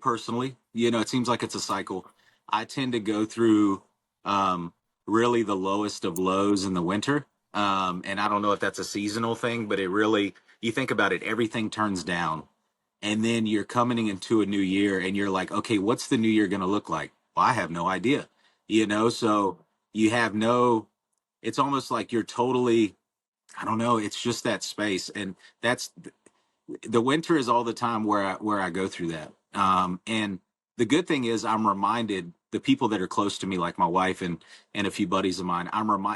personally, it seems like it's a cycle. I tend to go through um, really the lowest of lows in the winter. And I don't know if that's a seasonal thing, but it really, you think about it, everything turns down. And then you're coming into a new year and you're like, okay, what's the new year going to look like? Well, I have no idea, so you have no, it's almost like you're totally, I don't know, it's just that space. And that's the winter is all the time where I go through that. And the good thing is I'm reminded the people that are close to me, like my wife and a few buddies of mine,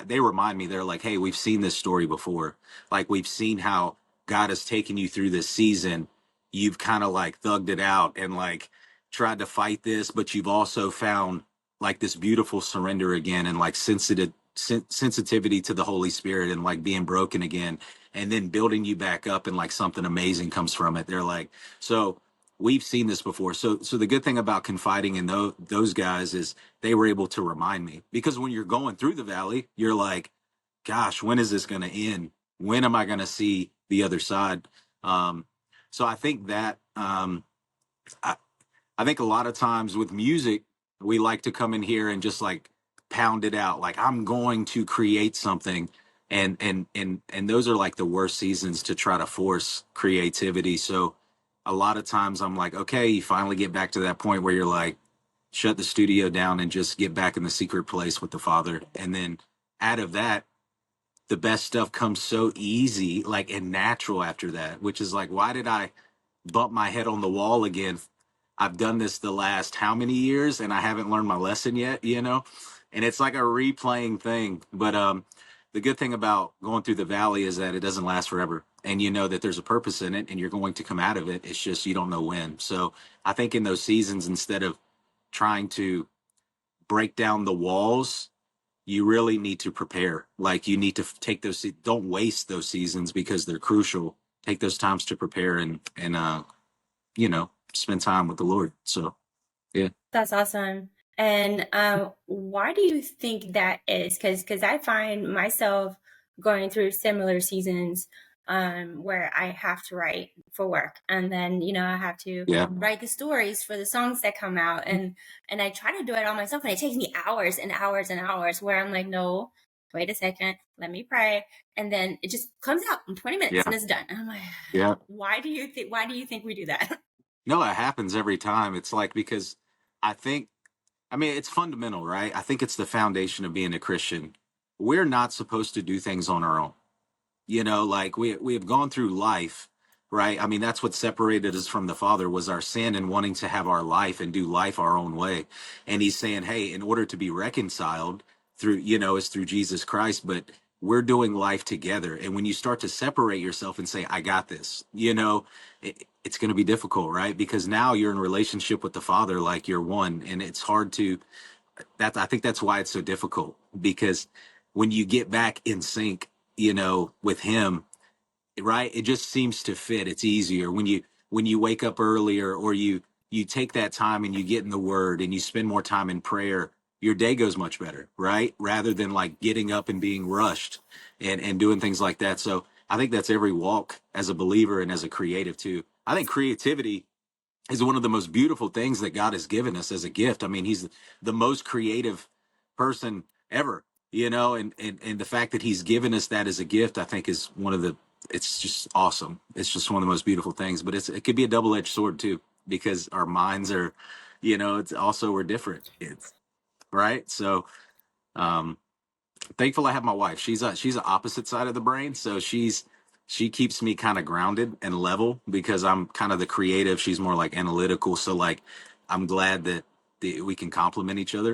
they remind me, they're like, hey, we've seen this story before. Like we've seen how God has taken you through this season. You've kind of like thugged it out and like tried to fight this, but you've also found like this beautiful surrender again and like sensitivity to the Holy Spirit and like being broken again and then building you back up and like something amazing comes from it. They're like, so we've seen this before. So the good thing about confiding in those guys is they were able to remind me, because when you're going through the valley, you're like, gosh, when is this going to end? When am I going to see the other side? So I think that, I, I think a lot of times with music, we like to come in here and just like pound it out. Like I'm going to create something. And those are like the worst seasons to try to force creativity. So a lot of times I'm like, okay, you finally get back to that point where you're like, shut the studio down and just get back in the secret place with the Father. And then out of that, the best stuff comes so easy, like and natural after that, which is like, why did I bump my head on the wall again? I've done this the last how many years and I haven't learned my lesson yet. And it's like a replaying thing. But the good thing about going through the valley is that it doesn't last forever. And you know that there's a purpose in it and you're going to come out of it. It's just you don't know when. So I think in those seasons, instead of trying to break down the walls, you really need to prepare. Like you need to take those, don't waste those seasons because they're crucial. Take those times to prepare and spend time with the Lord. So, yeah. That's awesome. And why do you think that is? Because I find myself going through similar seasons where I have to write for work, and then I have to Yeah. write the stories for the songs that come out, and I try to do it all myself, and it takes me hours and hours and hours. Where I'm like, no, wait a second, let me pray, and then it just comes out in 20 minutes Yeah. and it's done. And I'm like, Yeah. why do you think? Why do you think we do that? No, it happens every time. It's like, because I think, I mean, it's fundamental, right? I think it's the foundation of being a Christian. We're not supposed to do things on our own. Like we have gone through life, right? I mean, that's what separated us from the Father, was our sin and wanting to have our life and do life our own way. And he's saying, hey, in order to be reconciled through, is through Jesus Christ, but we're doing life together. And when you start to separate yourself and say, I got this, it's going to be difficult, right? Because now you're in relationship with the Father, like you're one, and it's hard to, I think that's why it's so difficult, because when you get back in sync, with him, right, it just seems to fit. It's easier when you wake up earlier, or you take that time and you get in the word and you spend more time in prayer. Your day goes much better, right? Rather than like getting up and being rushed and doing things like that. So I think that's every walk as a believer and as a creative too. I think creativity is one of the most beautiful things that God has given us as a gift. I mean, he's the most creative person ever, and the fact that he's given us that as a gift, I think is it's just awesome. It's just one of the most beautiful things, but it could be a double-edged sword too, because our minds are, it's also, we're different. It's right. So, um, thankful I have my wife. She's the opposite side of the brain, so she keeps me kind of grounded and level, because I'm kind of the creative. She's more like analytical. So like I'm glad that we can complement each other.